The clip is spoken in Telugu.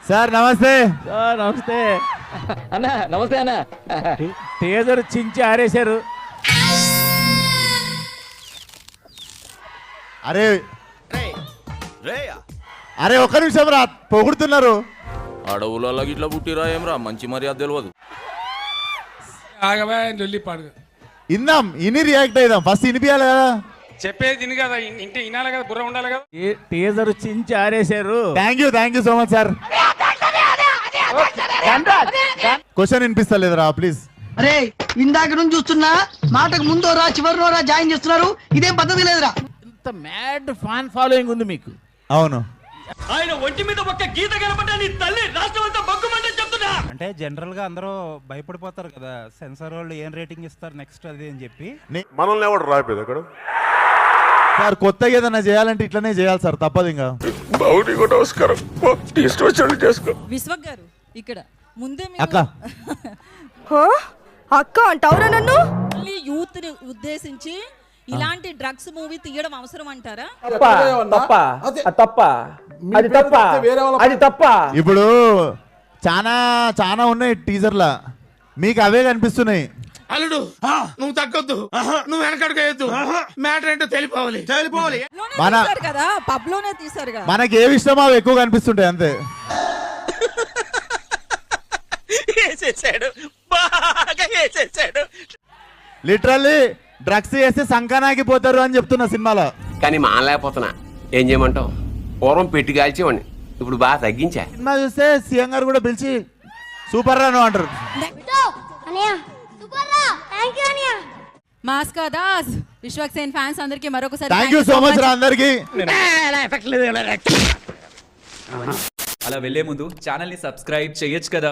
సార్ నమస్తే. సార్ నమస్తే అన్న. నమస్తే అన్న. టేజర్ చించి ఆరేశారు. అరే అరే ఒక్క నిమిషం రా, పొగుడుతున్నారు. అడవులలో ఇట్లా పుట్టిరా ఏమరా, మంచి మర్యాద తెలియదు. ఇందాం ఇని రియాక్ట్ అయిదాం, ఫస్ట్ ఇనిపియాలి కదా. చెప్పేది తిని కదా, ఇంటి వినాలి కదా, బుర్ర ఉండాలి కదా. టేజర్ చించి ఆరేశారు. Thank you so much sir. Question వినిపిస్తలేదురా ప్లీజ్. అరే ఇందాక నుంచి చూస్తున్నా, మాటకు ముందో రా చివరిలో రా జాయిన్ చేస్తున్నారు, ఇదేం పద్ధతి లేదురా. ఇంత మ్యాడ్ ఫ్యాన్ ఫాలోయింగ్ ఉంది మీకు. అవును, ఆయన ఒంటి మీద ఒక్క గీత కనపడ్డా నీ తల్లి రాష్ట్రం అంతా బొగ్గుమంటని చెప్తున్నా. అంటే జనరల్ గా అందరూ భయపడిపోతారు కదా, సెన్సార్ వాళ్ళు ఏం రేటింగ్ ఇస్తారు నెక్స్ట్ అది అని చెప్పి. మనల్ని ఎవడు రాయిపోయింది అక్కడ సార్ కొత్తగా ఏదైనా చేయాలంటే ఇట్లనే చేయాలి సార్, తప్పదు. ఇంకా నమస్కారం, విశ్వక్ గారు ఇక్కడ ముందే అక్క అక్క అంటావురా నన్ను. యూత్ ని ఉద్దేశించి ఇలాంటి డ్రగ్స్ మూవీ తీయడం అవసరం అంటారా? ఇప్పుడు చాలా ఉన్నాయి టీజర్లా, మీకు అవే కనిపిస్తున్నాయి. అల్లుడు నువ్వు తగ్గొద్దు, నువ్వు వెనకడుకోవద్దు, మ్యాటర్ ఏంటో తెలిపోవాలి. కదా పబ్ లోనే తీసారు కదా, మనకి ఏవి ఇష్టమో అవి ఎక్కువ కనిపిస్తుంటాయి అంతే. లిటరల్లీ డ్రగ్స్ చేస్తే సంకనాకి పోతారు అని చెప్తున్నా సినిమాలో. కానీ మానలేకపోతున్నా, ఏం చేయమంటావు? పూర్వం పెట్టి కాల్చేవాడిని, ఇప్పుడు బాగా తగ్గించా. సినిమా చూస్తే సీఎం గారు కూడా పిలిచి సూపర్ రా నువ్వు అంటారు. మాస్ కదా విశ్వక్ సేన్ ఫ్యాన్స్ అందరికి మరొకసారి థ్యాంక్ యూ సో మచ్ రా అందరికి. అలా వెళ్లే ముందు ఛానల్ ని సబ్స్క్రైబ్ చేయొచ్చు కదా.